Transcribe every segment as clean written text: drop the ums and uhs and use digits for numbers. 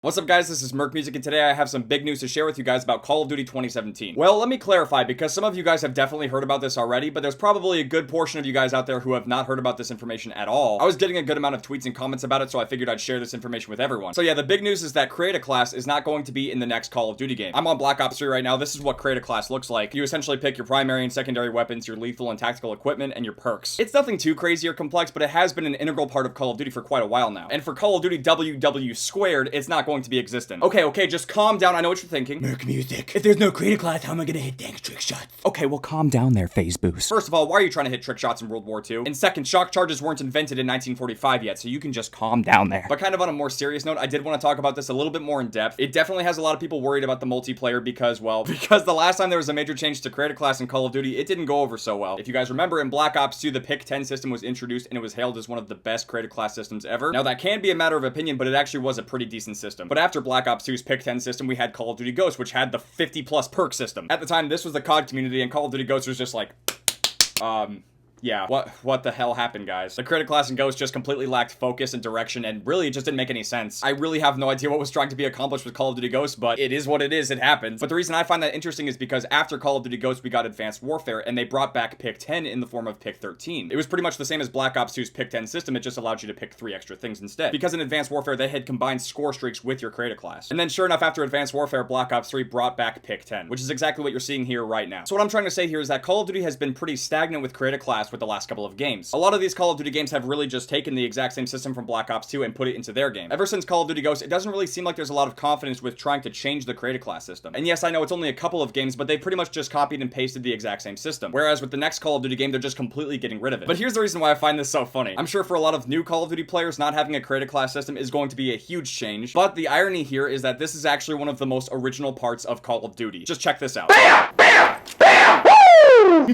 What's up guys, this is Merc Music and today I have some big news to share with you guys about Call of Duty 2017. Well, let me clarify because some of you guys have definitely heard about this already, but there's probably a good portion of you guys out there who have not heard about this information at all. I was getting a good amount of tweets and comments about it, so I figured I'd share this information with everyone. So yeah, the big news is that Create a Class is not going to be in the next Call of Duty game. I'm on Black Ops 3 right now. This is what Create a Class looks like. You essentially pick your primary and secondary weapons, your lethal and tactical equipment, and your perks. It's nothing too crazy or complex, but it has been an integral part of Call of Duty for quite a while now. And for Call of Duty WW2, it's not going to be existent. Okay, just calm down. I know what you're thinking. Merc Music. If there's no Create a Class, how am I gonna hit dang trick shots? Okay, well calm down there, Phase Boost. First of all, why are you trying to hit trick shots in World War II? And second, shock charges weren't invented in 1945 yet, so you can just calm down there. But kind of on a more serious note, I did want to talk about this a little bit more in depth. It definitely has a lot of people worried about the multiplayer because, well, because the last time there was a major change to Create a Class in Call of Duty, it didn't go over so well. If you guys remember, in Black Ops 2, the Pick 10 system was introduced and it was hailed as one of the best Create a Class systems ever. Now that can be a matter of opinion, but it actually was a pretty decent system. But after Black Ops 2's Pick 10 system, we had Call of Duty Ghosts, which had the 50+ perk system. At the time, this was the COD community, and Call of Duty Ghosts was just like, yeah, what the hell happened, guys? The Create a Class and Ghost just completely lacked focus and direction, and really, it just didn't make any sense. I really have no idea what was trying to be accomplished with Call of Duty Ghost, but it is what it is, it happened. But the reason I find that interesting is because after Call of Duty Ghost, we got Advanced Warfare, and they brought back Pick 10 in the form of Pick 13. It was pretty much the same as Black Ops 2's Pick 10 system, it just allowed you to pick 3 extra things instead. Because in Advanced Warfare, they had combined score streaks with your Create a Class. And then sure enough, after Advanced Warfare, Black Ops 3 brought back Pick 10, which is exactly what you're seeing here right now. So what I'm trying to say here is that Call of Duty has been pretty stagnant with Create a Class with the last couple of games. A lot of these Call of Duty games have really just taken the exact same system from Black Ops 2 and put it into their game. Ever since Call of Duty Ghosts, it doesn't really seem like there's a lot of confidence with trying to change the Create a Class system. And yes, I know it's only a couple of games, but they pretty much just copied and pasted the exact same system. Whereas with the next Call of Duty game, they're just completely getting rid of it. But here's the reason why I find this so funny. I'm sure for a lot of new Call of Duty players, not having a Create a Class system is going to be a huge change. But the irony here is that this is actually one of the most original parts of Call of Duty. Just check this out. Bam! Bam! Bam! Woo!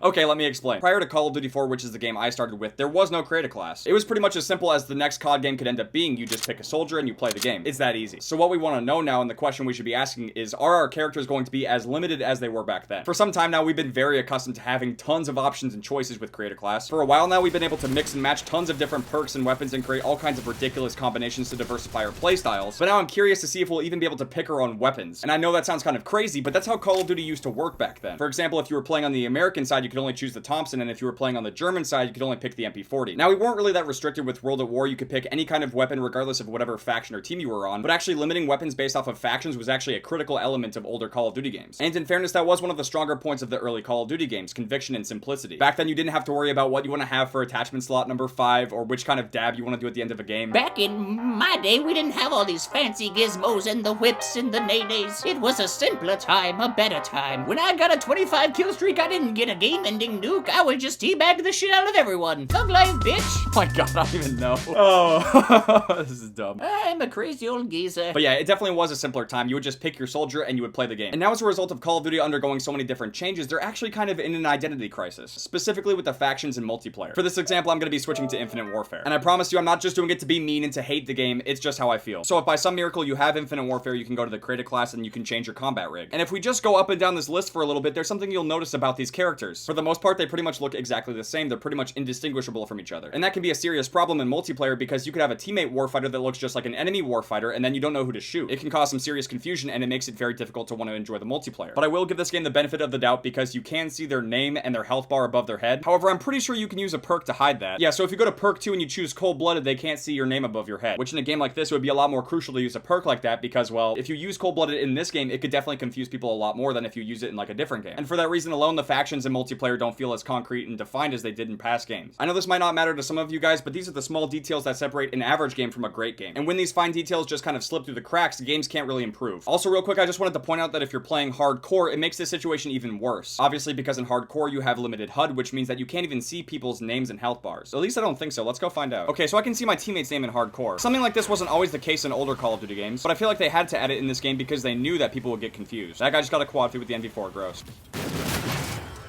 Okay, let me explain. Prior to Call of Duty 4, which is the game I started with, there was no Create a Class. It was pretty much as simple as the next COD game could end up being. You just pick a soldier and you play the game. It's that easy. So what we want to know now, and the question we should be asking is, are our characters going to be as limited as they were back then? For some time now, we've been very accustomed to having tons of options and choices with Create a Class. For a while now, we've been able to mix and match tons of different perks and weapons and create all kinds of ridiculous combinations to diversify our playstyles. But now I'm curious to see if we'll even be able to pick our own weapons. And I know that sounds kind of crazy, but that's how Call of Duty used to work back then. For example, if you were playing on the American side, you could only choose the Thompson, and if you were playing on the German side, you could only pick the MP40. Now, we weren't really that restricted with World at War. You could pick any kind of weapon regardless of whatever faction or team you were on, but actually limiting weapons based off of factions was actually a critical element of older Call of Duty games. And in fairness, that was one of the stronger points of the early Call of Duty games, conviction and simplicity. Back then, you didn't have to worry about what you want to have for attachment slot number 5 or which kind of dab you want to do at the end of a game. Back in my day, we didn't have all these fancy gizmos and the whips and the nays. It was a simpler time, a better time. When I got a 25 kill streak, I didn't get a game-ending nuke. I would just teabag the shit out of everyone. Thug life, bitch. Oh my god, I don't even know. Oh, this is dumb. I'm a crazy old geezer. But yeah, it definitely was a simpler time. You would just pick your soldier and you would play the game. And now as a result of Call of Duty undergoing so many different changes, they're actually kind of in an identity crisis, specifically with the factions and multiplayer. For this example, I'm going to be switching to Infinite Warfare. And I promise you, I'm not just doing it to be mean and to hate the game, it's just how I feel. So if by some miracle you have Infinite Warfare, you can go to the Create a Class and you can change your combat rig. And if we just go up and down this list for a little bit, there's something you'll notice about these characters. For the most part, they pretty much look exactly the same. They're pretty much indistinguishable from each other. And that can be a serious problem in multiplayer because you could have a teammate warfighter that looks just like an enemy warfighter and then you don't know who to shoot. It can cause some serious confusion and it makes it very difficult to want to enjoy the multiplayer. But I will give this game the benefit of the doubt because you can see their name and their health bar above their head. However, I'm pretty sure you can use a perk to hide that. Yeah, so if you go to perk 2 and you choose cold-blooded, they can't see your name above your head, which in a game like this, it would be a lot more crucial to use a perk like that because, well, if you use cold-blooded in this game, it could definitely confuse people a lot more than if you use it in like a different game. And for that reason alone, the factions in multiplayer don't feel as concrete and defined as they did in past games. I know this might not matter to some of you guys, but these are the small details that separate an average game from a great game. And when these fine details just kind of slip through the cracks, games can't really improve. Also, real quick, I just wanted to point out that if you're playing hardcore, it makes this situation even worse. Obviously, because in hardcore, you have limited HUD, which means that you can't even see people's names and health bars. At least I don't think so. Let's go find out. Okay, so I can see my teammate's name in hardcore. Something like this wasn't always the case in older Call of Duty games, but I feel like they had to add it in this game because they knew that people would get confused. That guy just got a quad feed with the NV4, gross.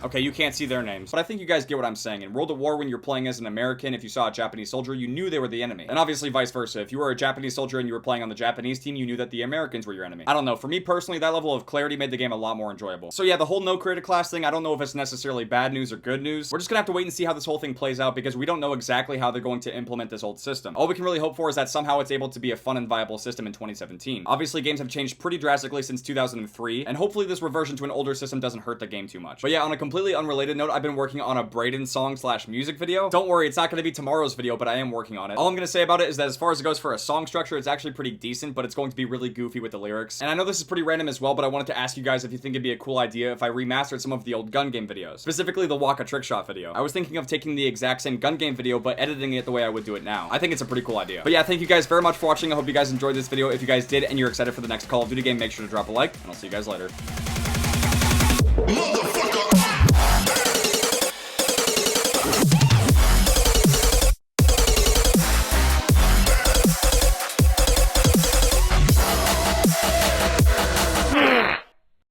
Okay, you can't see their names, but I think you guys get what I'm saying. In World at War, when you're playing as an American, if you saw a Japanese soldier, you knew they were the enemy. And obviously vice versa. If you were a Japanese soldier and you were playing on the Japanese team, you knew that the Americans were your enemy. I don't know. For me personally, that level of clarity made the game a lot more enjoyable. So yeah, the whole no created class thing, I don't know if it's necessarily bad news or good news. We're just gonna have to wait and see how this whole thing plays out because we don't know exactly how they're going to implement this old system. All we can really hope for is that somehow it's able to be a fun and viable system in 2017. Obviously, games have changed pretty drastically since 2003, and hopefully this reversion to an older system doesn't hurt the game too much. But yeah, on a completely unrelated note, I've been working on a Braden song / music video. Don't worry, it's not gonna be tomorrow's video, but I am working on it. All I'm gonna say about it is that as far as it goes for a song structure, it's actually pretty decent, but it's going to be really goofy with the lyrics. And I know this is pretty random as well, but I wanted to ask you guys if you think it'd be a cool idea if I remastered some of the old gun game videos, specifically the Waka Trickshot video. I was thinking of taking the exact same gun game video, but editing it the way I would do it now. I think it's a pretty cool idea. But yeah, thank you guys very much for watching. I hope you guys enjoyed this video. If you guys did and you're excited for the next Call of Duty game, make sure to drop a like, and I'll see you guys later.